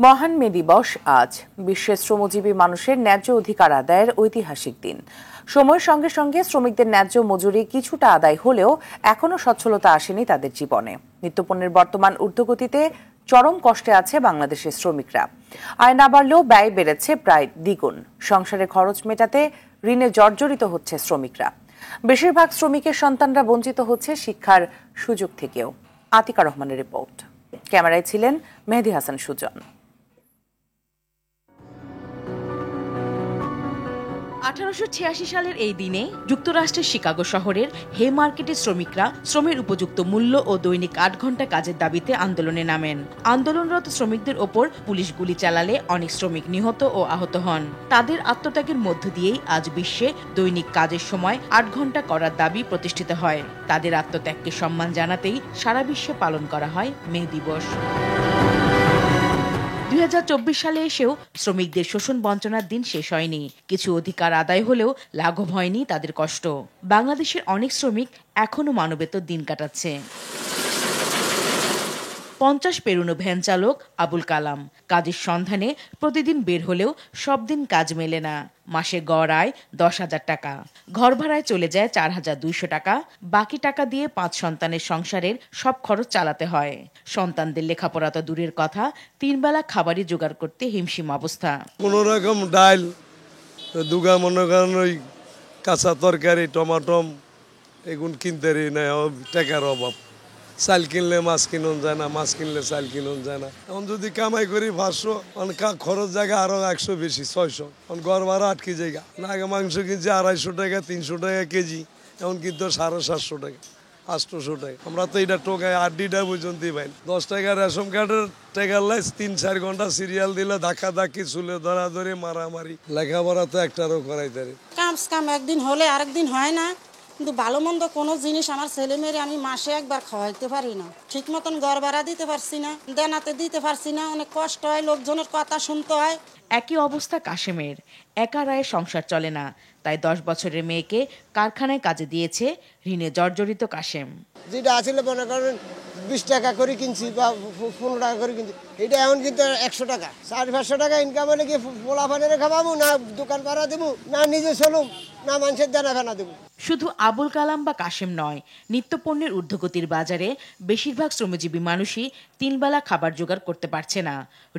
মহান মে দিবস আজ বিশ্বের শ্রমজীবী মানুষের ন্যায্য অধিকার আদায়ের ঐতিহাসিক দিন। সময়ের সঙ্গে সঙ্গে শ্রমিকদের ন্যায্য মজুরি কিছুটা আদায় হলেও এখনো সচ্ছলতা আসেনি তাদের জীবনে। নিত্যপণ্যের বর্তমান ঊর্ধ্বগতিতে চরম কষ্টে আছে বাংলাদেশের শ্রমিকরা। আয় না বাড়লেও ব্যয় বেড়েছে প্রায় দ্বিগুণ। সংসারের খরচ মেটাতে ঋণে জর্জরিত হচ্ছে শ্রমিকরা। বেশিরভাগ শ্রমিকের সন্তানরা বঞ্চিত হচ্ছে শিক্ষার সুযোগ থেকেও। আতিকা রহমানের রিপোর্ট। ক্যামেরায় ছিলেন মেহেদী হাসান সুজন। 1886 সালের এই দিনে যুক্তরাষ্ট্রের শিকাগো শহরের হে মার্কেটের শ্রমিকরা শ্রমের উপযুক্ত মূল্য ও দৈনিক 8 ঘন্টা কাজের দাবিতে আন্দোলনে নামেন। আন্দোলনরত শ্রমিকদের ওপর পুলিশ গুলি চালালে অনেক শ্রমিক নিহত ও আহত হন। তাদের আত্মত্যাগের মধ্য দিয়েই আজ বিশ্বে দৈনিক কাজের সময় 8 ঘন্টা করার দাবি প্রতিষ্ঠিত হয়। তাদের আত্মত্যাগকে সম্মান জানাতেই সারা বিশ্বে পালন করা হয় মে দিবস। 2024 সালে এসেও শ্রমিকদের শোষণ বঞ্চনার দিন শেষ হয়নি। কিছু অধিকার আদায় হলেও লাঘব হয়নি তাদের কষ্ট। বাংলাদেশের অনেক শ্রমিক এখনো মানবেতর দিন কাটাচ্ছে। 50 পেরোনো ভ্যান চালক আবুল কালাম কাজের সন্ধানে প্রতিদিন বের হলেও সব দিন কাজ মেলে না। মাসে গড় আয় 10,000 টাকা। ঘর ভাড়ায় চলে যায় 4,200 টাকা। বাকি টাকা দিয়ে 5 সন্তানের সংসারের সব খরচ চালাতে হয়। সন্তানদের লেখাপড়া তো দূরের কথা, 3 বেলা খাবারই জোগাড় করতে হিমশিম অবস্থা। কোন রকম ডাল দুগা মনে করেন ওই কাঁচা তরকারি টমাটম এগুন কিনতে টাকার অভাব। চাল কিনলে মাছ কিনুন যায় না, মাছ কিনলে চাল কিনুন যায় না। এখন যদি কামাই করি 500, খরচ জায়গা আরো 100 বেশি 600। ঘর ভাড়া আটকে জায়গা না, আগে মাংস কিনছি 250 টাকা 300 টাকা কেজি, এখন কিন্তু 750 টাকা 800 টাকা। আমরা তো এটা টোকায় আড্ডিটা পর্যন্ত পাই। 10 টাকা রেশন কার্ডের টাকার লাই 3-4 ঘন্টা সিরিয়াল দিলে ধাক্কা ধাক্কি চুলে ধরাধরি মারামারি। লেখাপড়া তো একটারও করাই তারি। কাম একদিন হলে আরেকদিন হয় না। কিন্তু ভালো মন্দ কোনো জিনিস আমার ছেলে মেয়েরে আমি মাসে একবার খাওয়াইতে পারি না। ঠিক মতন ঘর ভাড়া দিতে পারছি না, দেনাতে দিতে পারছি না। অনেক কষ্ট হয়, লোকজনের কথা শুনতে হয়। একই অবস্থা কাশেমের। একা রায়ে সংসার চলে না, তাই 10 বছরের মেয়েকে কারখানায় কাজে দিয়েছে ঋণে জর্জরিত কাশেম। যেটা আসলে মনে করেন 20 টাকা করে কিনছি বা 15 টাকা করে কিনছি, এটা এখন কিন্তু 100 টাকা 400-500 টাকা ইনকাম হলে কি পোলা ফানের খাওয়াবো না, দোকান ভাড়া দেবো না, নিজে চলুম না, মানুষের দানা ফেনা দেবো। শুধু আবুল কালাম বা কাশেম নয়, নিত্যপণ্যের ঊর্ধ্বগতির বাজারে বেশিরভাগ শ্রমজীবী মানুষই 3 বেলা খাবার জোগাড় করতে পারছে না।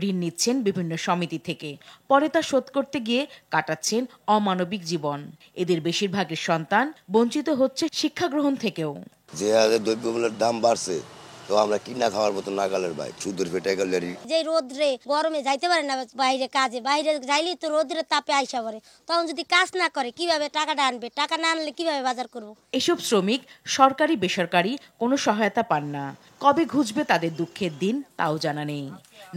ঋণ নিচ্ছেন বিভিন্ন সমিতি থেকে, পরে তা শোধ করতে গিয়ে কাটাচ্ছেন অমানবিক জীবন। এদের বেশিরভাগের সন্তান বঞ্চিত হচ্ছে শিক্ষা গ্রহণ থেকেও। যে দ্রব্যমূল্যের দাম বাড়ছে, তো আমরা কিনা খাওয়ার মতো নাগালের ভাই, সুদের পেটে গেলেরই। যে রোদ্রে গরমে যাইতে পারে না বাইরে কাজে, বাইরে যাইলেই তো রোদ্রের তাপে আইসা পড়ে। তখন যদি কাজ না করে কিভাবে টাকাটা আনবে? টাকা না আনলে কিভাবে বাজার করবো? এসব শ্রমিক সরকারি বেসরকারি কোনো সহায়তা পান না। কবে ঘুচবে তাদের দুঃখের দিন তাও জানা নেই।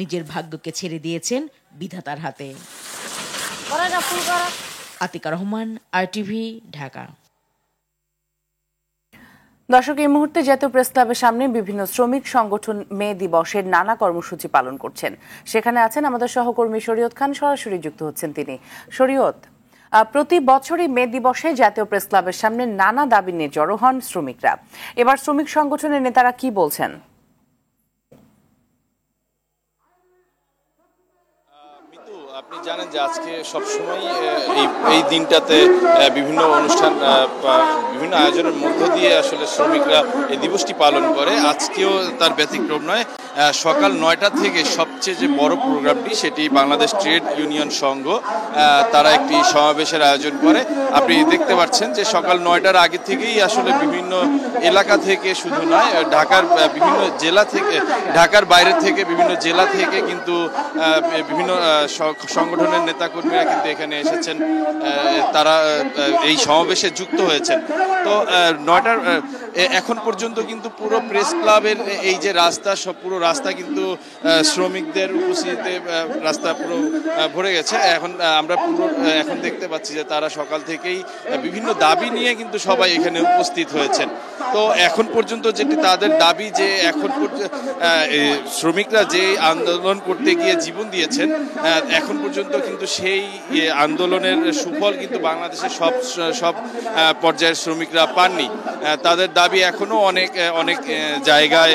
নিজের ভাগ্যকে ছেড়ে দিয়েছেন বিধাতার হাতে। আতিকা রহমান, RTV, ঢাকা। দর্শক, এই মুহূর্তে জাতীয় প্রেস ক্লাবের সামনে বিভিন্ন শ্রমিক সংগঠন মে দিবসের নানা কর্মসূচি পালন করছেন। সেখানে আছেন আমাদের সহকর্মী শরীয়ত খান, সরাসরি যুক্ত হচ্ছেন তিনি। শরীয়ত, প্রতি বছরই মে দিবসে জাতীয় প্রেস ক্লাবের সামনে নানা দাবি নিয়ে জড়ো হন শ্রমিকরা। এবার শ্রমিক সংগঠনের নেতারা কি বলছেন? আপনি জানেন যে আজকে সবসময় এই দিনটাতে বিভিন্ন অনুষ্ঠান বিভিন্ন আয়োজনের মধ্য দিয়ে আসলে শ্রমিকরা এই দিবসটি পালন করে। আজকেও তার ব্যতিক্রম নয়। সকাল 9টা থেকে সবচেয়ে যে বড় প্রোগ্রামটি, সেটি বাংলাদেশ ট্রেড ইউনিয়ন সংঘ তারা একটি সমাবেশের আয়োজন করে। আপনি দেখতে পাচ্ছেন যে সকাল 9টার আগে থেকেই আসলে বিভিন্ন এলাকা থেকে, শুধু নয় ঢাকার বিভিন্ন জেলা থেকে, ঢাকার বাইরে থেকে বিভিন্ন জেলা থেকে কিন্তু বিভিন্ন সংগঠনের নেতাকর্মীরা কিন্তু এখানে এসেছেন। তারা এই সমাবেশে যুক্ত হয়েছেন। তো 9টার এখন পর্যন্ত কিন্তু পুরো প্রেস ক্লাবের এই যে রাস্তা, সব পুরো রাস্তা কিন্তু শ্রমিকদের উপস্থিতিতে রাস্তা পুরো ভরে গেছে। আমরা এখন দেখতে পাচ্ছি যে তারা সকাল থেকেই বিভিন্ন দাবি নিয়ে কিন্তু সবাই এখানে উপস্থিত হয়েছেন। তো এখন পর্যন্ত যেটি তাদের দাবি, যে এখন শ্রমিকরা যে আন্দোলন করতে গিয়ে জীবন দিয়েছেন, এখন পর্যন্ত কিন্তু সেই আন্দোলনের সুফল কিন্তু বাংলাদেশের সব পর্যায়ের শ্রমিকরা পাননি। তাদের দাবি এখনো অনেক জায়গায়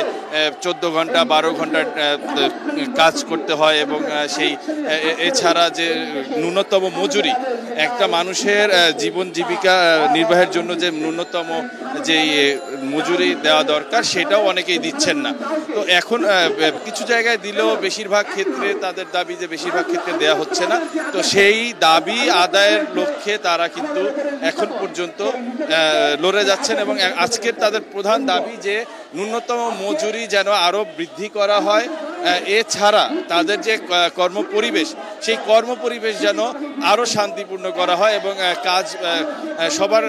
14 ঘন্টা, 12 ঘন্টা কাজ করতে হয় এবং সেই এছাড়া যে ন্যূনতম মজুরি একটা মানুষের জীবন জীবিকা নির্বাহের জন্য যে ন্যূনতম যে মজুরি দেওয়া দরকার সেটাও অনেকেই দিচ্ছেন না। তো এখন কিছু জায়গায় দিলেও বেশিরভাগ ক্ষেত্রে তাদের দাবি যে বেশিরভাগ ক্ষেত্রে দেওয়া হচ্ছে না। তো সেই দাবি আদায়ের লক্ষ্যে তারা কিন্তু এখন পর্যন্ত লড়ে যাচ্ছেন এবং আজকের তাদের প্রধান দাবি যে ন্যূনতম মজুরি যেন আরও বৃদ্ধি করা হয়, এছাড়া তাদের যে কর্মপরিবেশ সেই কর্মপরিবেশ যেন আরও শান্তিপূর্ণ করা হয় এবং কাজ সবার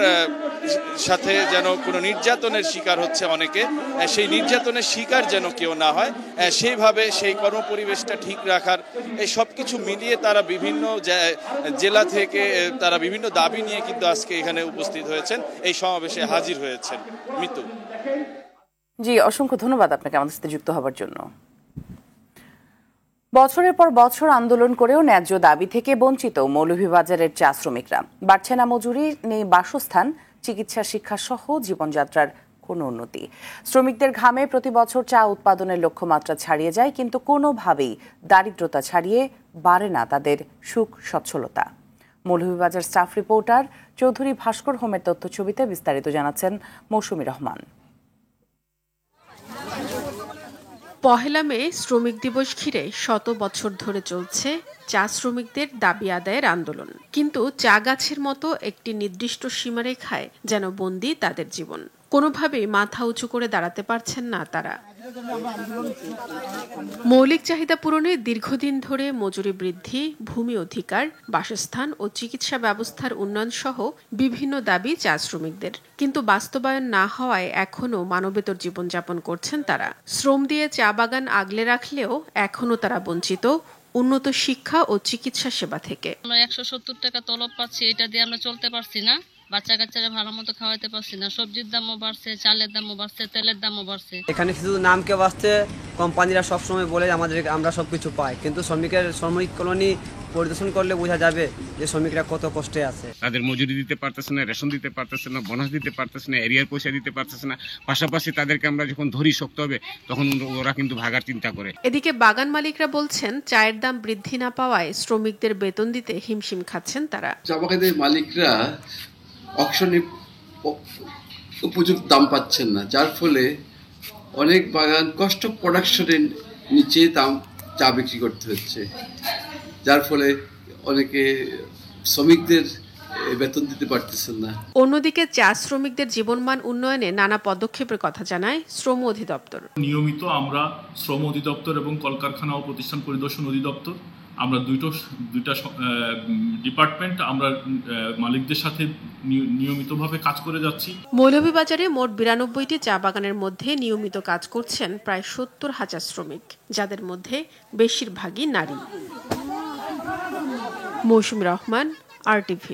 সাথে যেন কোনো নির্যাতনের শিকার হচ্ছে অনেকে, সেই নির্যাতনের শিকার যেন কেউ না হয়, সেইভাবে সেই কর্মপরিবেশটা ঠিক রাখার এই সব কিছু মিলিয়ে তারা বিভিন্ন জেলা থেকে তারা বিভিন্ন দাবি নিয়ে কিন্তু আজকে এখানে উপস্থিত হয়েছেন, এই সমাবেশে হাজির হয়েছেন। মিতু। জি, অসংখ্য ধন্যবাদ আপনাকে আমাদের সাথে যুক্ত হওয়ার জন্য। বছরের পর বছর আন্দোলন করেও ন্যায্য দাবি থেকে বঞ্চিত মৌলভীবাজারের চা শ্রমিকরা। বাড়ছে না মজুরি, নেই বাসস্থান, চিকিৎসা, শিক্ষা সহ জীবনযাত্রার কোনো উন্নতি। শ্রমিকদের ঘামে প্রতি বছর চা উৎপাদনের লক্ষ্যমাত্রা ছাড়িয়ে যায়, কিন্তু কোনোভাবেই দারিদ্রতা ছাড়িয়ে বাড়ে না তাদের সুখ সচ্ছলতা। মৌলভীবাজার স্টাফ রিপোর্টার চৌধুরী ভাস্কর হোমের তথ্যছবিতে বিস্তারিত জানাচ্ছেন মৌসুমী রহমান। পহেলা মে শ্রমিক দিবস ঘিরে শত বছর ধরে চলছে চা শ্রমিকদের দাবি আদায়ের আন্দোলন, কিন্তু চা গাছের মতো একটি নির্দিষ্ট সীমারেখায় যেন বন্দী তাদের জীবন। কোনোভাবেই মাথা উঁচু করে দাঁড়াতে পারছেন না তারা। মৌলিক চাহিদা পূরণে দীর্ঘদিন ধরে মজুরি বৃদ্ধি, ভূমি অধিকার, বাসস্থান ও চিকিৎসা ব্যবস্থার উন্নয়ন সহ বিভিন্ন দাবি চা শ্রমিকদের, কিন্তু বাস্তবায়ন না হওয়ায় এখনও মানবেতর জীবনযাপন করছেন তারা। শ্রম দিয়ে চা বাগান আগলে রাখলেও এখনও তারা বঞ্চিত উন্নত শিক্ষা ও চিকিৎসা সেবা থেকে। আমরা 170 টাকা তলব পাচ্ছি, এটা দিয়ে আমরা চলতে পারছি না, বাচ্চা কাচ্চারা ভালো মতো খাওয়াতে পারছি না, সবজির দামও বাড়ছে, চালের দামও বাড়ছে, তেলের দামও বাড়ছে। এখানে শুধু নামকে বাঁচতে কোম্পানিরা সবসময় বলে আমরা সবকিছু পাই, কিন্তু শ্রমিক কলোনি পরিদর্শন করলে বোঝা যাবে যে শ্রমিকরা কত কষ্টে আছে। তাদের মজুরি দিতে পারতেছে না, রেশন দিতে পারতেছে না, বোনাস দিতে পারতেছে না, এরিয়ার পয়সা দিতে পারতেছে না। পাশাপাশি তাদেরকে আমরা যখন ধরি শক্ত হবে তখন ওরা কিন্তু ভাগার চিন্তা করে। এদিকে বাগান মালিকরা বলছেন চায়ের দাম বৃদ্ধি না পাওয়ায় শ্রমিকদের বেতন দিতে হিমশিম খাচ্ছেন তারা। চা বাগানের মালিকরা অকশনে উপযুক্ত দাম পাচ্ছেন না, যার ফলে অনেক বাগান কষ্ট প্রোডাকশনের নিচে দাম চা বিক্রি করতে হচ্ছে, যার ফলে অনেকে শ্রমিকদের বেতন দিতে পারতেছেন না। অন্যদিকে চা শ্রমিকদের জীবনমান উন্নয়নে নানা পদক্ষেপের কথা জানায় শ্রম অধিদপ্তর। নিয়মিত আমরা শ্রম অধিদপ্তর এবং কলকারখানা ও প্রতিষ্ঠান পরিদর্শন অধিদপ্তর, আমরা দুইটা ডিপার্টমেন্ট আমরা মালিকদের সাথে নিয়মিতভাবে কাজ করে যাচ্ছি। মৌলভীবাজারে মোট 92টি চা বাগানের মধ্যে নিয়মিত কাজ করছেন প্রায় 70,000 শ্রমিক, যাদের মধ্যে বেশিরভাগই নারী। মৌসুমী রহমান, RTV।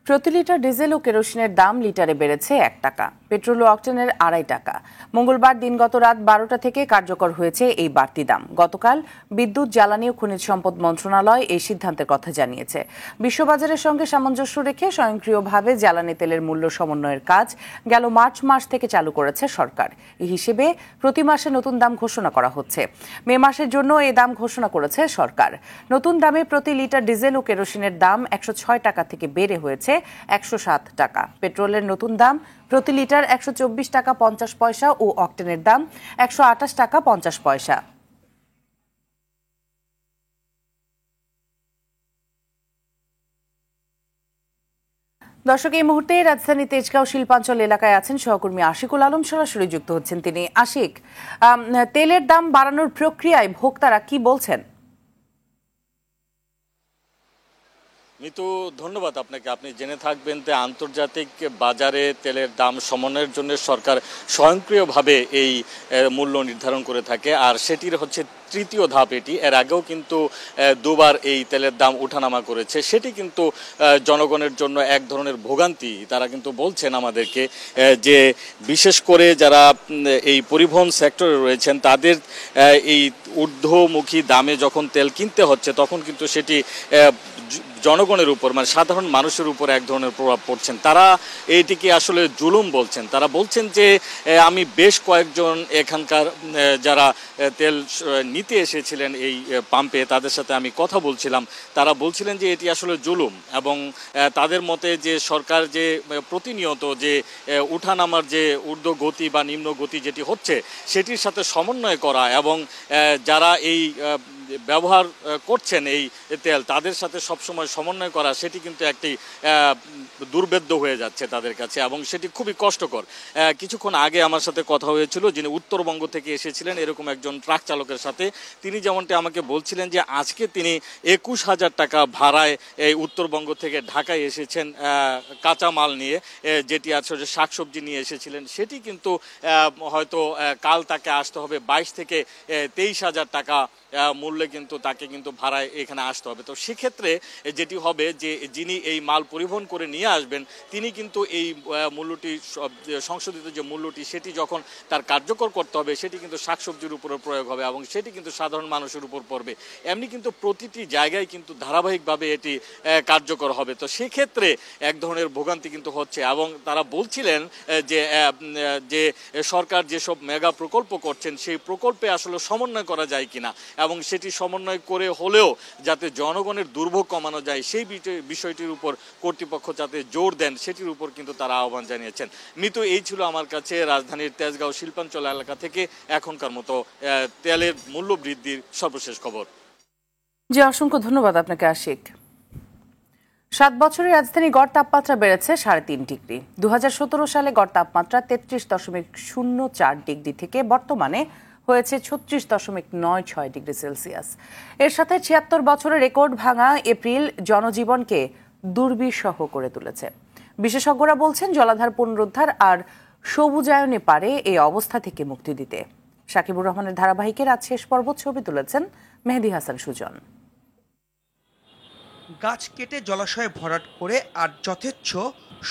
প্রতি লিটার ডিজেল ও কেরোসিনের দাম লিটারে বেড়েছে 1 টাকা, পেট্রোল ও অকটেনের 2.5 টাকা। মঙ্গলবার দিনগত রাত 12টা থেকে কার্যকর হয়েছে এই বাড়তি দাম। গতকাল বিদ্যুৎ, জ্বালানি ও খনিজ সম্পদ মন্ত্রণালয় এই সিদ্ধান্তের কথা জানিয়েছে। বিশ্ববাজারের সঙ্গে সামঞ্জস্য রেখে স্বয়ংক্রিয়ভাবে জ্বালানি তেলের মূল্য সমন্বয়ের কাজ গেল মার্চ মাস থেকে চালু করেছে সরকার। এই হিসেবে প্রতি মাসে নতুন দাম ঘোষণা করা হচ্ছে। মে মাসের জন্য এই দাম ঘোষণা করেছে সরকার। নতুন দামে প্রতি লিটার ডিজেল ও কেরোসিনের দাম 106 টাকা থেকে বেড়ে হয়েছে 107 টাকা। পেট্রোলের নতুন দাম প্রতি লিটার 124 টাকা 50 পয়সা ও অকটেনের দাম 128 টাকা 50 পয়সা। দর্শক, এই মুহূর্তে রাজধানী তেজগাঁও শিল্পাঞ্চল এলাকায় আছেন সহকর্মী আশিকুল আলম, সরাসরি যুক্ত হচ্ছেন তিনি। আশিক, তেলের দাম বাড়ানোর প্রক্রিয়ায় ভোক্তারা কি বলছেন? মিতু, ধন্যবাদ আপনাকে। আপনি জেনে থাকবেন যে আন্তর্জাতিক বাজারে তেলের দাম সমন্বয়ের জন্য সরকার স্বয়ংক্রিয়ভাবে এই মূল্য নির্ধারণ করে থাকে, আর সেটির হচ্ছে তৃতীয় ধাপ এটি। এর আগেও কিন্তু দুবার এই তেলের দাম ওঠানামা করেছে, সেটি কিন্তু জনগণের জন্য এক ধরনের ভোগান্তি। তারা কিন্তু বলছেন আমাদেরকে যে বিশেষ করে যারা এই পরিবহন সেক্টরে রয়েছেন তাদের এই ঊর্ধ্বমুখী দামে যখন তেল কিনতে হচ্ছে তখন কিন্তু সেটি জনগণের উপর মানে সাধারণ মানুষের উপর এক ধরনের প্রভাব পড়ছেন। তারা এইটিকে আসলে জুলুম বলছেন। তারা বলছেন যে আমি বেশ কয়েকজন এখানকার যারা তেল নিতে এসেছিলেন এই পাম্পে তাদের সাথে আমি কথা বলছিলাম। তারা বলছিলেন যে এটি আসলে জুলুম এবং তাদের মতে যে সরকার যে প্রতিনিয়ত যে উঠানামার যে ঊর্ধ্ব গতি বা নিম্ন গতি যেটি হচ্ছে সেটির সাথে সমন্বয় করা এবং যারা এই ব্যবহার করছেন এই তেল তাদের সাথে সবসময় সমন্বয় করা সেটি কিন্তু একটি দুর্বেদ্য হয়ে যাচ্ছে তাদের কাছে এবং সেটি খুবই কষ্টকর। কিছুক্ষণ আগে আমার সাথে কথা হয়েছিল যিনি উত্তরবঙ্গ থেকে এসেছিলেন এরকম একজন ট্রাক চালকের সাথে। তিনি যেমনটি আমাকে বলছিলেন যে আজকে তিনি 21,000 টাকা ভাড়ায় এই উত্তরবঙ্গ থেকে ঢাকায় এসেছেন কাঁচা মাল নিয়ে, যেটি আসলে শাকসবজি নিয়ে এসেছিলেন সেটি কিন্তু হয়তো কাল তাকে আসতে হবে 22 থেকে 23,000 টাকা মূল্যে কিন্তু তাকে কিন্তু ভাড়ায় এখানে আসতে হবে। তো সেক্ষেত্রে যেটি হবে যে যিনি এই মাল পরিবহন করে নিয়ে আসবেন তিনি কিন্তু এই মূল্যটি সংশোধিত যে মূল্যটি সেটি যখন তার কার্যকর করতে হবে সেটি কিন্তু শাকসবজির উপরে প্রয়োগ হবে এবং সেটি কিন্তু সাধারণ মানুষের উপর পড়বে। এমনি কিন্তু প্রতিটি জায়গায় কিন্তু ধারাবাহিকভাবে এটি কার্যকর হবে। তো সেক্ষেত্রে এক ধরনের ভোগান্তি কিন্তু হচ্ছে এবং তারা বলছিলেন যে সরকার যেসব মেগা প্রকল্প করছেন সেই প্রকল্পে আসলে সমন্বয় করা যায় কিনা এবং সেটি সমন্বয় করে হলেও যাতে জনগণের দুর্ভোগ কমানো যায় সেই বিষয়টির উপর কর্তৃপক্ষ যাতে জোর দেন সেটির উপর কিন্তু তারা আহ্বান জানিয়েছেন। মিতু, এই ছিল আমার কাছে রাজধানীর তেজগাঁও শিল্পাঞ্চল এলাকা থেকে এখনকার মতো তেলের মূল্য বৃদ্ধির সর্বশেষ খবর। জি, অসংখ্য ধন্যবাদ আপনাকে আশিক। 7 বছরে রাজধানী গড় তাপমাত্রা বেড়েছে 3.5 ডিগ্রি। 2017 সালে গড় তাপমাত্রা 33.04 ডিগ্রি থেকে বর্তমানে হয়েছে 36.96 ডিগ্রি সেলসিয়াস। এর সাথে 76 বছরের রেকর্ড ভাঙা এপ্রিল জনজীবনকে দুর্বিষহ করে তুলেছে। বিশেষজ্ঞরা বলছেন জলাধার পুনরুদ্ধার আর সবুজায়নে পারে এই অবস্থা থেকে মুক্তি দিতে। সাকিবুর রহমানের ধারাবাহিকের আজ শেষ পর্ব ছবি তুলেছেন মেহেদি হাসান সুজন। গাছ কেটে জলাশয়ে ভরাট করে আর যথেচ্ছ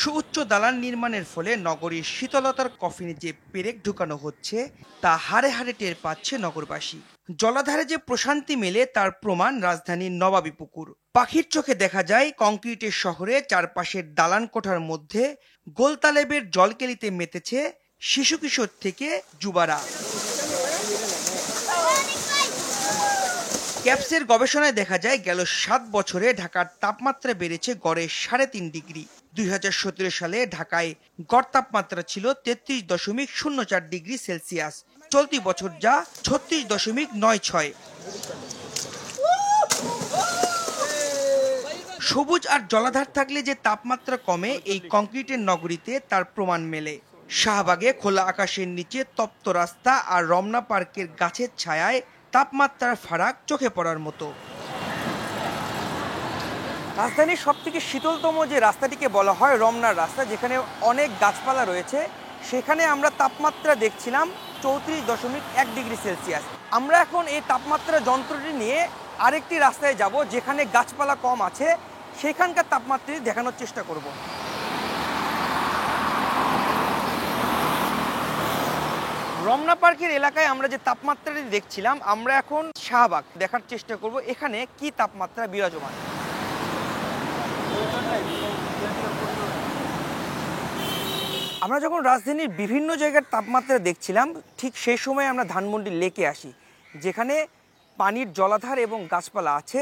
সুউচ্চ দালান নির্মাণের ফলে নগরীর শীতলতার কফিনে যে পেরেক ঢুকানো হচ্ছে তা হাড়ে হাড়ে টের পাচ্ছে নগরবাসী। জলাধারে যে প্রশান্তি মেলে তার প্রমাণ রাজধানীর নবাবী পুকুর। পাখির চোখে দেখা যায় কংক্রিটের শহরে চারপাশের দালান কোঠার মধ্যে গোলতালেবের জলকেলিতে মেতেছে শিশু কিশোর থেকে যুবারা। ক্যাপসের গবেষণায় দেখা যায় গেল 7 বছরে ঢাকার তাপমাত্রা বেড়েছে গড়ে 3.5 ডিগ্রি। 2017 সালে ঢাকায় গড় তাপমাত্রা ছিল 33.04 ডিগ্রি সেলসিয়াস। চলতি বছর যা 36.96। সবুজ আর জলাধার থাকলে যে তাপমাত্রা কমে এই কংক্রিটের নগরীতে তার প্রমাণ মেলে। শাহবাগে খোলা আকাশের নিচে তপ্ত রাস্তা আর রমনা পার্কের গাছের ছায়ায় তাপমাত্রার ফারাক চোখে পড়ার মতো। রাজধানীর সবথেকে শীতলতম যে রাস্তাটিকে বলা হয় রমনার রাস্তা, যেখানে অনেক গাছপালা রয়েছে, সেখানে আমরা তাপমাত্রা দেখছিলাম 34.1 ডিগ্রি সেলসিয়াস। আমরা এখন এই তাপমাত্রা যন্ত্রটি নিয়ে আরেকটি রাস্তায় যাব যেখানে গাছপালা কম আছে, সেখানকার তাপমাত্রাটি দেখানোর চেষ্টা করব। রমনা পার্কের এলাকায় আমরা যে তাপমাত্রাটি দেখছিলাম, আমরা এখন শাহবাগ দেখার চেষ্টা করব এখানে কি তাপমাত্রা বিরাজমান। আমরা যখন রাজধানীর বিভিন্ন জায়গার তাপমাত্রা দেখছিলাম ঠিক সেই সময় আমরা ধানমন্ডি লেকে আসি, যেখানে পানির জলাধার এবং গাছপালা আছে,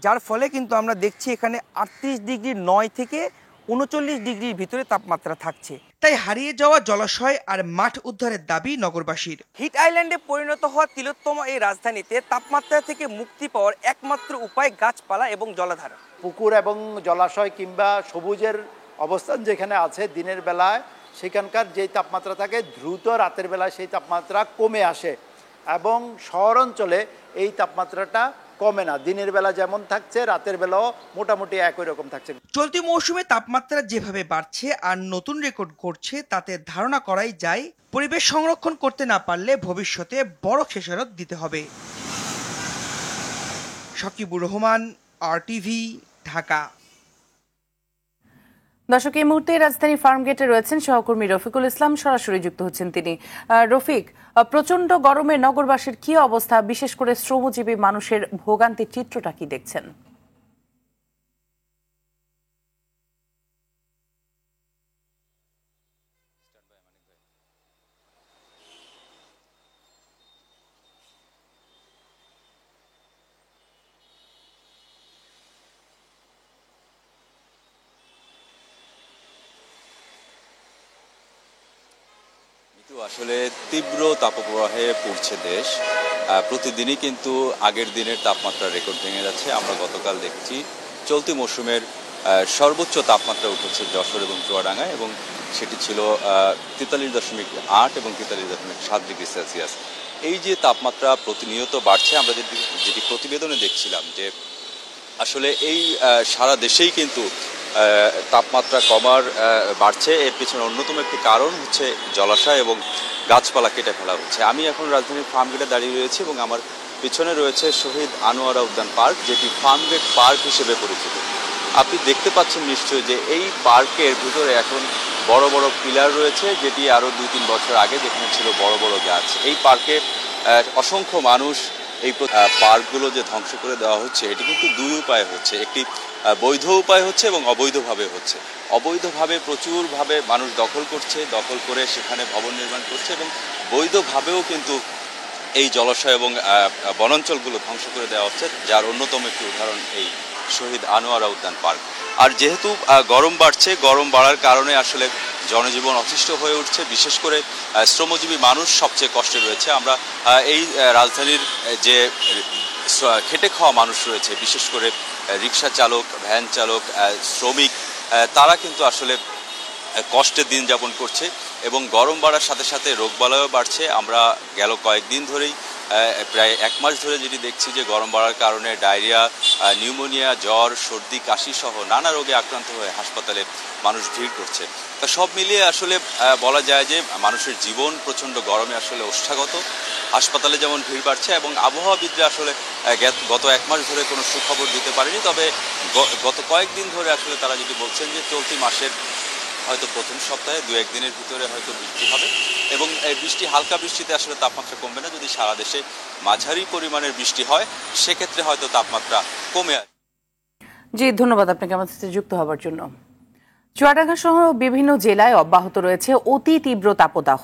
যার ফলে কিন্তু আমরা দেখছি এখানে 38.9 থেকে 39 ডিগ্রির ভিতরে তাপমাত্রা থাকছে। তাই হারিয়ে যাওয়া জলাশয় আর মাঠ উদ্ধারের দাবি নগরবাসীর। হিট আইল্যান্ডে পরিণত হওয়া তিলোত্তম এই রাজধানীতে তাপমাত্রা থেকে মুক্তি পাওয়ার একমাত্র উপায় গাছপালা এবং জলাধার। পুকুর এবং জলাশয় কিংবা সবুজের অবস্থান যেখানে আছে দিনের বেলায় সেখানকার যেই তাপমাত্রা থাকে দ্রুত রাতের বেলায় সেই তাপমাত্রা কমে আসে এবং শহর অঞ্চলে এই তাপমাত্রাটা কমে না। দিনের বেলা যেমন থাকছে রাতের বেলাও মোটামুটি একই রকম থাকছে। চলতি মৌসুমে তাপমাত্রা যেভাবে বাড়ছে আর নতুন রেকর্ড করছে, তাতে ধারণা করাই যায় পরিবেশ সংরক্ষণ করতে না পারলে ভবিষ্যতে বড় খেসারত দিতে হবে। সাকিবুর রহমান, RTV, ঢাকা। দর্শক, এই মুহূর্তে রাজধানী ফার্মগেটে রয়েছেন সহকর্মী রফিকুল ইসলাম, সরাসরি যুক্ত হচ্ছেন তিনি। রফিক, প্রচন্ড গরমে নগরবাসীর কি অবস্থা, বিশেষ করে শ্রমজীবী মানুষের ভোগান্তির চিত্রটা কি দেখছেন? আসলে তীব্র তাপপ্রবাহে পড়ছে দেশ। প্রতিদিনই কিন্তু আগের দিনের তাপমাত্রা রেকর্ড ভেঙে যাচ্ছে। আমরা গতকাল দেখছি চলতি মৌসুমের সর্বোচ্চ তাপমাত্রা উঠেছে যশোর এবং চুয়াডাঙ্গায়, এবং সেটি ছিল 43.8 এবং 43.7 ডিগ্রি সেলসিয়াস। এই যে তাপমাত্রা প্রতিনিয়ত বাড়ছে, আমরা যেটি প্রতিবেদনে দেখছিলাম যে আসলে এই সারা দেশেই কিন্তু তাপমাত্রা বাড়ছে। এর পিছনে অন্যতম একটি কারণ হচ্ছে জলাশয় এবং গাছপালা কেটে ফেলা হচ্ছে। আমি এখন রাজধানীর ফার্মগেটে দাঁড়িয়ে রয়েছি এবং আমার পিছনে রয়েছে শহীদ আনোয়ারা উদ্যান পার্ক, যেটি ফার্মগেট পার্ক হিসেবে পরিচিত। আপনি দেখতে পাচ্ছেন নিশ্চয়ই যে এই পার্কের ভিতরে এখন বড় বড় পিলার রয়েছে, যেটি আরও 2-3 বছর আগে যেখানে ছিল বড় বড় গাছ। এই পার্কে অসংখ্য মানুষ এই পার্কগুলো যে ধ্বংস করে দেওয়া হচ্ছে, এটি কিন্তু দুই উপায়ে হচ্ছে। একটি বৈধ উপায় হচ্ছে এবং অবৈধভাবে হচ্ছে। অবৈধভাবে প্রচুরভাবে মানুষ দখল করে সেখানে ভবন নির্মাণ করছে, এবং বৈধভাবেও কিন্তু এই জলাশয় এবং বনাঞ্চলগুলো ধ্বংস করে দেওয়া হচ্ছে, যার অন্যতম একটি উদাহরণ এই শহীদ আনোয়ারা উদ্যান পার্ক। আর যেহেতু গরম বাড়ছে, গরম বাড়ার কারণে আসলে জনজীবন অতিষ্ঠ হয়ে উঠছে। বিশেষ করে শ্রমজীবী মানুষ সবচেয়ে কষ্টে রয়েছে। আমরা এই রাজধানীর যে খেটে খাওয়া মানুষ রয়েছে, বিশেষ করে রিক্সা চালক, ভ্যান চালক, শ্রমিক, তারা কিন্তু আসলে কষ্টের দিন যাপন করছে, এবং গরম বাড়ার সাথে সাথে রোগবালাইও বাড়ছে। আমরা গেল কয়েকদিন ধরেই প্রায় 1 মাস ধরে যেটি দেখছি যে গরম বাড়ার কারণে ডায়রিয়া, নিউমোনিয়া, জ্বর, সর্দি, কাশি সহ নানা রোগে আক্রান্ত হয়ে হাসপাতালে মানুষ ভিড় করছে। তা সব মিলিয়ে আসলে বলা যায় যে মানুষের জীবন প্রচণ্ড গরমে আসলে ওষ্ঠাগত। হাসপাতালে যেমন ভিড় বাড়ছে, এবং আবহাওয়াবিদরা আসলে গত 1 মাস ধরে কোনো সুখবর দিতে পারেনি। তবে গত কয়েকদিন ধরে আসলে তারা যেটি বলছেন যে চলতি মাসের হয়তো প্রথম সপ্তাহে 2-1 দিনের ভিতরে হয়তো বৃষ্টি হবে, এবং এই বৃষ্টি, হালকা বৃষ্টিতে আসলে তাপমাত্রা কমবে না। যদি সারা দেশে মাঝারি পরিমাণের বৃষ্টি হয়, সেক্ষেত্রে হয়তো তাপমাত্রা কমে আসবে। জি, ধন্যবাদ আপনাকে আমাদের সাথে যুক্ত হওয়ার জন্য। চুয়াডাঙ্গা সহ বিভিন্ন জেলায় অব্যাহত রয়েছে অতি তীব্র তাপদাহ।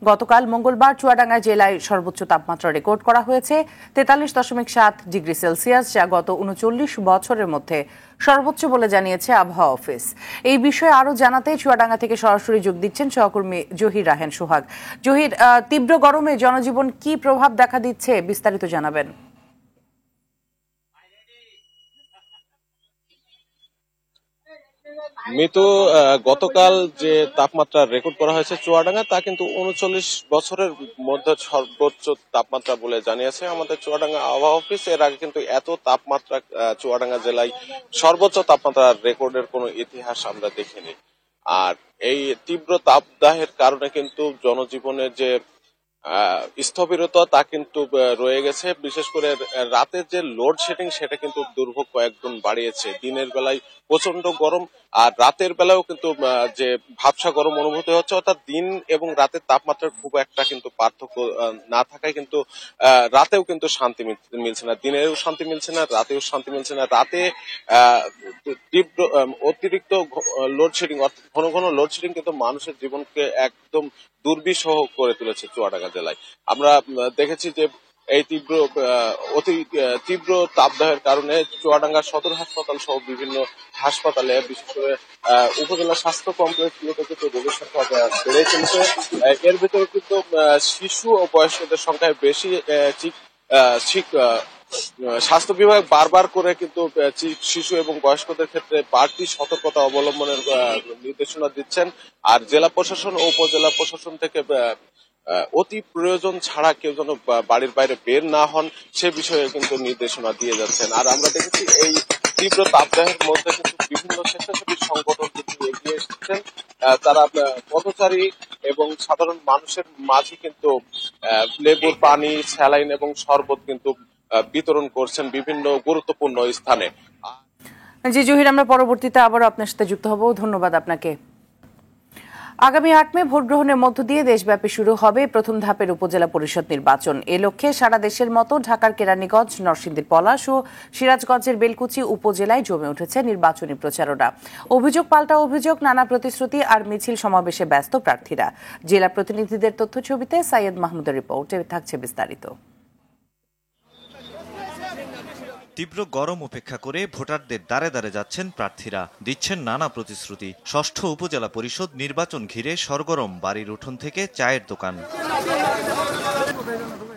গতকাল মঙ্গলবার চুয়াডাঙ্গা জেলায় সর্বোচ্চ তাপমাত্রা রেকর্ড করা হয়েছে 43.7 ডিগ্রি সেলসিয়াস, যা গত 39 বছরের মধ্যে সর্বোচ্চ বলে জানিয়েছে আবহাওয়া অফিস। এই বিষয়ে আরও জানাতে চুয়াডাঙ্গা থেকে সরাসরি যোগ দিচ্ছেন সহকর্মী জহির রাহেন সোহাগ। জহির, তীব্র গরমে জনজীবন কি প্রভাব দেখা দিচ্ছে, বিস্তারিত জানাবেন। মিতু, গতকাল যে তাপমাত্রা রেকর্ড করা হয়েছে চুয়াডাঙ্গা, তা কিন্তু 39 বছরের মধ্যে সর্বোচ্চ তাপমাত্রা বলে জানিয়েছে আমাদের চুয়াডাঙ্গা আবহাওয়া অফিস। এর আগে কিন্তু এত তাপমাত্রা চুয়াডাঙ্গা জেলায় সর্বোচ্চ তাপমাত্রা রেকর্ডের কোনো ইতিহাস আমরা দেখিনি। আর এই তীব্র তাপদাহের কারণে কিন্তু জনজীবনের যে স্থবিরতা তা কিন্তু রয়ে গেছে। বিশেষ করে রাতের যে লোডশেডিং, সেটা কিন্তু দুর্ভোগ কয়েকগুণ বাড়িয়েছে। দিনের বেলায় প্রচন্ড গরম, আর রাতের বেলাও কিন্তু যে ভাবসা গরম অনুভূতি হচ্ছে, অর্থাৎ দিন এবং রাতের তাপমাত্রার খুব একটা কিন্তু পার্থক্য না থাকায় কিন্তু রাতেও কিন্তু শান্তি মিলছে না। দিনেও শান্তি মিলছে না, রাতেও শান্তি মিলছে না। রাতে তীব্র অতিরিক্ত লোডশেডিং, অর্থাৎ ঘন ঘন লোডশেডিং কিন্তু মানুষের জীবনকে একদম দুর্বিষহ করে তুলেছে চুয়াডাঙ্গা জেলায়। আমরা দেখেছি যে এই অতি তীব্র তাপদাহের কারণে চুয়াডাঙ্গা সদর হাসপাতাল সহ বিভিন্ন হাসপাতালে, বিশেষ করে উপজেলা স্বাস্থ্য কমপ্লেক্সগুলোতে কিন্তু রোগীর সংখ্যা বেড়ে চলেছে। এর ভিতরে কিন্তু শিশু ও বয়স্কদের সংখ্যায় বেশি। স্বাস্থ্য বিভাগ বারবার করে কিন্তু শিশু এবং বয়স্কদের ক্ষেত্রে বাড়তি সতর্কতা অবলম্বনের নির্দেশনা দিচ্ছেন। আর জেলা প্রশাসন ও উপজেলা প্রশাসন থেকে অতি প্রয়োজন ছাড়া কেউ যেন বাড়ির বাইরে বের না হন, সে বিষয়ে কিন্তু নির্দেশনা দিয়ে যাচ্ছেন। আর আমরা দেখেছি এই তীব্র তাপদাহের মধ্যে কিন্তু বিভিন্ন স্বেচ্ছাসেবী সংগঠন কিন্তু এগিয়ে এসেছেন। তারা পথচারী এবং সাধারণ মানুষের মাঝে কিন্তু লেবুর পানি, স্যালাইন এবং শরবত কিন্তু বিতরণ করছেন বিভিন্ন গুরুত্বপূর্ণ স্থানে। জি জহির, আমরা পরবর্তীতে আবারও আপনার সাথে যুক্ত হব। ধন্যবাদ আপনাকে। আগামী 8 মে ভোট গ্রহণের মধ্য দিয়ে দেশব্যাপী শুরু হবে প্রথম ধাপের উপজেলা পরিষদ নির্বাচন। এ লক্ষ্যে সারা দেশের মতো ঢাকার কেরানীগঞ্জ, নরসিংদীর পলাশ ও সিরাজগঞ্জের বেলকুচি উপজেলায় জমে উঠেছে নির্বাচনী প্রচারণা। অভিযোগ পাল্টা অভিযোগ, নানা প্রতিশ্রুতি আর মিছিল সমাবেশে ব্যস্ত প্রার্থীরা। জেলা প্রতিনিধিদের তথ্য ছবিতে সাইয়েদ মাহমুদের রিপোর্টে থাকছে বিস্তারিত। তীব্র গরম উপেক্ষা করে ভোটারদের দ্বারে দ্বারে যাচ্ছেন প্রার্থীরা, দিচ্ছেন নানা প্রতিশ্রুতি। ষষ্ঠ উপজেলা পরিষদ নির্বাচন ঘিরে সরগরম বাড়ির উঠোন থেকে চায়ের দোকান।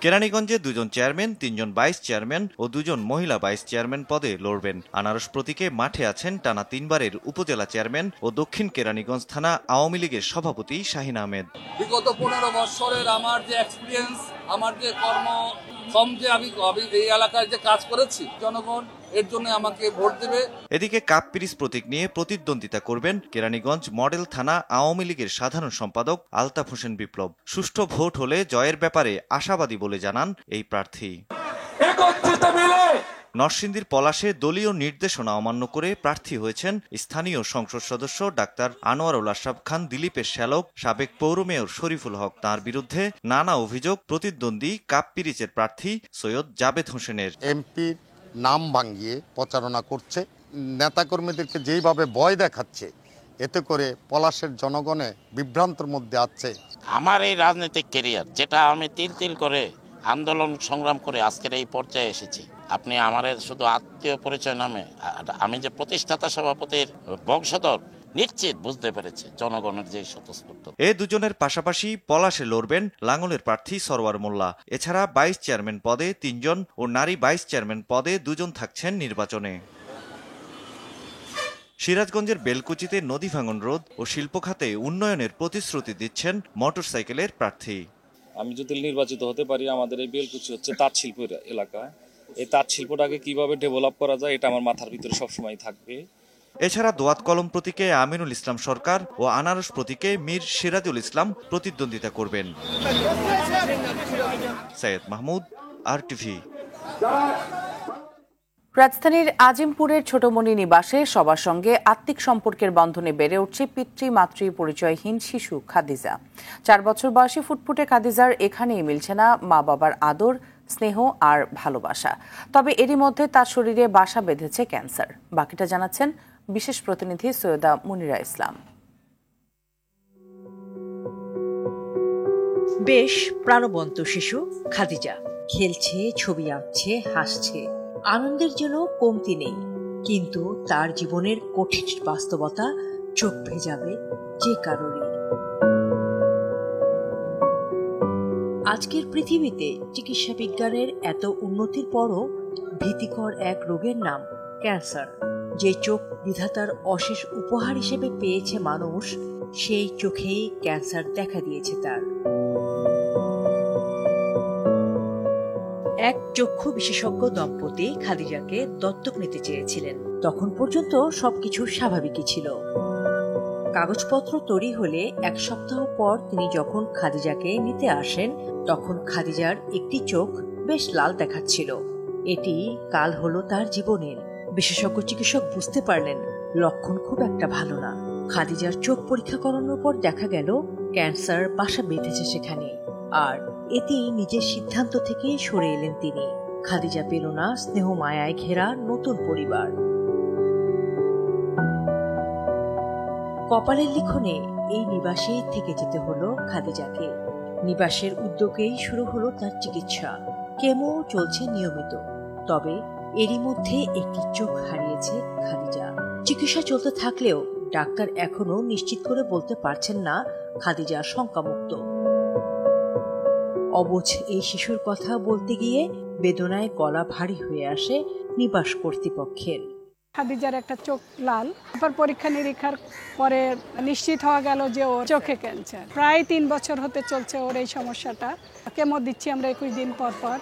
কেরানীগঞ্জে 2 জন চেয়ারম্যান, 3 জন ভাইস চেয়ারম্যান ও 2 জন মহিলা ভাইস চেয়ারম্যান পদে লড়বেন। আনারস প্রতীকে মাঠে আছেন টানা 3 বারের উপজেলা চেয়ারম্যান ও দক্ষিণ কেরানীগঞ্জ থানা আওয়ামী লীগের সভাপতি শাহিন আহমেদ। বিগত 15 বছরের আমার যে এক্সপিরিয়েন্স, আমার যে কর্ম, যে আমি এই এলাকায় যে কাজ করেছি, জনগণ এর জন্য আমাকে ভোট দেবে। এদিকে কাপ পিরিচ প্রতীক নিয়ে প্রতিদ্বন্দ্বিতা করবেন কেরানীগঞ্জ মডেল থানা আওয়ামী লীগের সাধারণ সম্পাদক আলতাফ হোসেন বিপ্লব। সুষ্ঠু ভোট হলে জয়ের ব্যাপারে আশাবাদী বলে জানান এই প্রার্থী। নরসিংদীর পলাশে দলীয় নির্দেশনা অমান্য করে প্রার্থী হয়েছেন স্থানীয় সংসদ সদস্য ডাক্তার আনোয়ারুল আশরাফ খান দিলীপের শ্যালক সাবেক পৌর মেয়র শরীফুল হক। তার বিরুদ্ধে নানা অভিযোগ প্রতিদ্বন্দ্বী কাপ পিরিচের প্রার্থী সৈয়দ জাবেদ হোসেনের। এমপির নাম ভাঙিয়ে প্রচারণা করছে, নেতাকর্মীদেরকে যেইভাবে ভয় দেখাচ্ছে, এতে করে পলাশের জনগণে বিভ্রান্তর মধ্যে আছে। আমার এই রাজনৈতিক ক্যারিয়ার, যেটা আমি তিল তিল করে আন্দোলন সংগ্রাম করে আজকের এই পর্যায়ে এসেছি, আপনি আমার শুধু আত্মীয় পরিচয় নামে আমি যে প্রতিষ্ঠাতা সভাপতির বংশধর নিশ্চিত বুঝতে পেরেছে জনগণের যে স্বতঃস্ফূর্ত। এই দুজনের পাশাপাশি পলাশে লড়বেন লাঙ্গলের প্রার্থী সরওয়ার মোল্লা। এছাড়া ভাইস চেয়ারম্যান পদে 3 জন ও নারী ভাইস চেয়ারম্যান পদে 2 জন থাকছেন নির্বাচনে। সিরাজগঞ্জের বেলকুচিতে নদী ভাঙন রোধ ও শিল্প খাতে উন্নয়নের প্রতিশ্রুতি দিচ্ছেন মোটরসাইকেলের প্রার্থী। আমি যদি নির্বাচিত হতে পারি, আমাদের এই বেলকুচি হচ্ছে তাঁত শিল্প এলাকা, এই তাঁত শিল্পটাকে কিভাবে ডেভেলপ করা যায় এটা আমার মাথার ভিতরে সবসময় থাকবে। এছাড়া দোয়াত কলম প্রতীকে আমিনুল ইসলাম সরকার ও আনারস প্রতীকে মীর সিরাজুল ইসলাম প্রতিদ্বন্দ্বিতা করবেন। সাইয়েদ মাহমুদ, RTV। রাজধানীর আজিমপুরের ছোটমণি নিবাসে সবার সঙ্গে আত্মিক সম্পর্কের বন্ধনে বেড়ে উঠছে পিতৃ-মাতৃ পরিচয়হীন শিশু খাদিজা। 4 বছর বয়সী ফুটফুটে খাদিজার এখানেই মিলছে না মা বাবার আদর, স্নেহ আর ভালোবাসা। তবে এরই মধ্যে তার শরীরে বাসা বেঁধেছে ক্যান্সার। বাকিটা জানাচ্ছেন বিশেষ প্রতিনিধি সৈয়দা মুনিরা ইসলাম। বেশ প্রাণবন্ত শিশু খাদিজা, খেলছে, ছবি আঁকছে, হাসছে, আনন্দের জন্য কমতি নেই। কিন্তু তার জীবনের কঠিন বাস্তবতা চোখ ভেজাবে যে কারোরই। আজকের পৃথিবীতে চিকিৎসা বিজ্ঞানের এত উন্নতির পরও ভীতিকর এক রোগের নাম ক্যান্সার। যে চোখ বিধাতার অশেষ উপহার হিসেবে পেয়েছে মানুষ, সেই চোখেই ক্যান্সার দেখা দিয়েছে তার। এক চক্ষু বিশেষজ্ঞ দম্পতি খাদিজাকে দত্তক নিতে চেয়েছিলেন। তখন পর্যন্ত সবকিছু স্বাভাবিকই ছিল। কাগজপত্র তৈরি হলে 1 সপ্তাহ পর তিনি যখন খাদিজাকে নিতে আসেন, তখন খাদিজার একটি চোখ বেশ লাল দেখাচ্ছিল। এটি কাল হলো তার জীবনের। বিশেষজ্ঞ চিকিৎসক বুঝতে পারলেন লক্ষণ খুব একটা ভালো না। খাদিজার চোখ পরীক্ষা করানোর পর দেখা গেল ক্যান্সার বাসা বেঁধেছে সেখানে। আর এতেই নিজের সিদ্ধান্ত থেকে সরে এলেন তিনি। খাদিজা পেল না স্নেহ মায়ায় ঘেরা নতুন পরিবার। কপালের লিখনে এই নিবাসে থেকে যেতে হলো খাদিজাকে। নিবাসের উদ্যোগেই শুরু হলো তার চিকিৎসা। কেমো চলছে নিয়মিত, তবে এরই মধ্যে একটি চোখ হারিয়েছে খাদিজা। চিকিৎসা চলতে থাকলেও ডাক্তার এখনো নিশ্চিত করে বলতে পারছেন না খাদিজা শঙ্কামুক্ত। অবুঝ এই শিশুর কথা বলতে গিয়ে বেদনায় গলা ভারী হয়ে আসে নিবাস কর্তৃপক্ষের। খাদিজার একটা চোখ লাল, তারপর পরীক্ষা নিরীক্ষার পরে নিশ্চিত হওয়া গেল যে ওর চোখে ক্যান্সার। প্রায় 3 বছর হতে চলছে ওর এই সমস্যাটা। কেমো দিচ্ছি আমরা 21 দিন পর পর।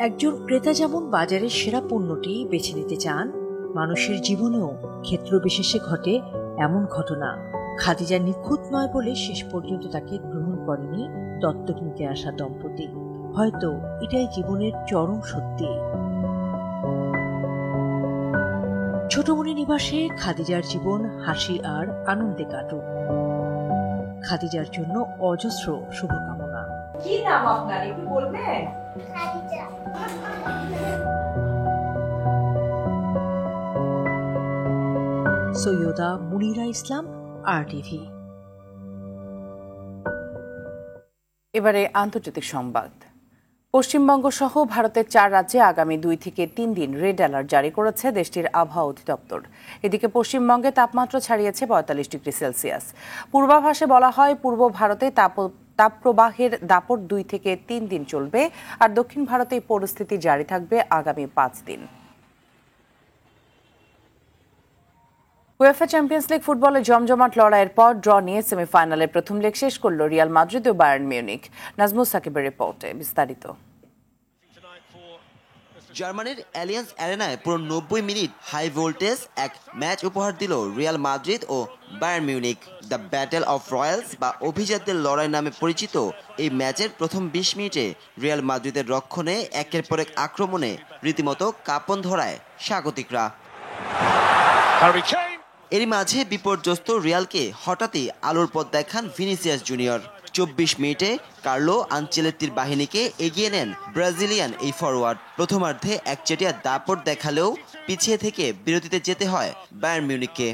একজন ক্রেতা যেমন বাজারের সেরা পণ্যটি বেছে নিতে চান, মানুষের জীবনেও ক্ষেত্র বিশেষে ঘটে এমন ঘটনা। খাদিজা নিখুঁত নয় বলে শেষ পর্যন্ত তাকে গ্রহণ করেনি দত্তক নিতে আসা দম্পতি। হয়তো এটাই জীবনের চরম সত্যি। ছোটমণি নিবাসে খাদিজার জীবন হাসি আর আনন্দে কাটুক। খাদিজার জন্য অজস্র শুভকামনা। কি নাম আপনার একটু বলবেন? খাদিজা। সৈয়দা মুনিরা ইসলাম, RTV। এবারে আন্তর্জাতিক সংবাদ। পশ্চিমবঙ্গ সহ ভারতের 4 রাজ্যে আগামী 2 থেকে 3 দিন রেড অ্যালার্ট জারি করেছে দেশটির আবহাওয়া অধিদপ্তর। এদিকে পশ্চিমবঙ্গে তাপমাত্রা ছাড়িয়েছে 45 ডিগ্রি সেলসিয়াস। পূর্বাভাসে বলা হয়, পূর্ব ভারতে তাপপ্রবাহের দাপট 2 থেকে 3 দিন চলবে, আর দক্ষিণ ভারতে এই পরিস্থিতি জারি থাকবে আগামী 5 দিন। উয়েফা চ্যাম্পিয়ন্স লিগ ফুটবলে জমজমাট লড়াইয়ের পর ড্র নিয়ে সেমিফাইনালের প্রথম লেগ শেষ করল রিয়াল মাদ্রিদ ও বায়ার্ন মিউনিখ। নাজমুস সাকিবের রিপোর্টে বিস্তারিত। জার্মানির অ্যালিয়ান্স অ্যারেনায় পুরো 90 মিনিট হাই ভোল্টেজ এক ম্যাচ উপহার দিল রিয়াল মাদ্রিদ ও Bayern Munich. The battle of royals বা অভিজাতদের লড়াই নামে পরিচিত এই ম্যাচের প্রথম 20 মিনিটে রিয়াল মাদ্রিদের রক্ষণে একের পর এক আক্রমণে রীতিমতো কাঁপন ধরায় স্বাগতিকরা। এরই মাঝে বিপর্যস্ত রিয়ালকে হঠাৎই আলোর পথ দেখান ভিনিসিয়াস জুনিয়র। 24 মিনিটে কার্লো আনচেলত্তির বাহিনীকে এগিয়ে নেন ব্রাজিলিয়ান এই ফরওয়ার্ড। প্রথমার্ধে একচেটিয়া দাপট দেখালেও পিছিয়ে থেকে বিরতিতে যেতে হয় বায়ার্ন মিউনিখকে।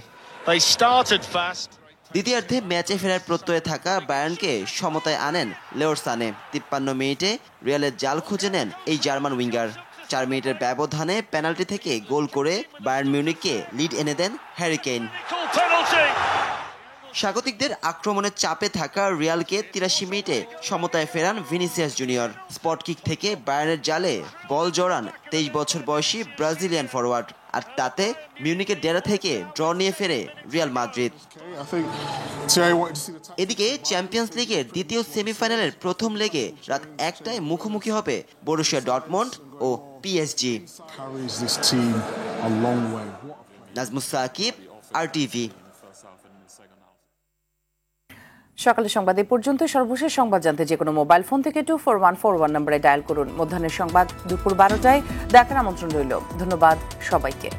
দ্বিতীয়ার্ধে ম্যাচে ফেরার প্রত্যয়ে থাকা বায়ার্নকে সমতায় আনেন লেওর সানে। 53 মিনিটে রিয়ালের জাল খুঁজে নেন এই জার্মান উইঙ্গার। 4 মিনিটের ব্যবধানে পেনাল্টি থেকে গোল করে বায়ার্ন মিউনিখকে লিড এনে দেন হ্যারি কেইন। স্বাগতিকদের আক্রমণের চাপে থাকা রিয়ালকে 83 মিনিটে সমতায় ফেরান ভিনিসিয়াস জুনিয়র। স্পট কিক থেকে বায়ার্নের জালে বল জড়ান 23 বছর বয়সী ব্রাজিলিয়ান ফরওয়ার্ড, আর তাতে মিউনিখের ডেরা থেকে ড্র নিয়ে ফেরে রিয়াল মাদ্রিদ। এদিকে চ্যাম্পিয়ন্স লিগের দ্বিতীয় সেমিফাইনালের প্রথম লেগে রাত 1টায় মুখোমুখি হবে বরুশিয়া ডর্টমুন্ড ও পিএসজি। নাজমুস সাকিব, RTV। সকালের সংবাদ এ পর্যন্ত। সর্বশেষ সংবাদ জানতে যে কোনো মোবাইল ফোন থেকে 24141 নম্বরে ডায়াল করুন। মধ্যাহ্নের সংবাদ দুপুর 12টায় দেখার আমন্ত্রণ রইল। ধন্যবাদ সবাইকে।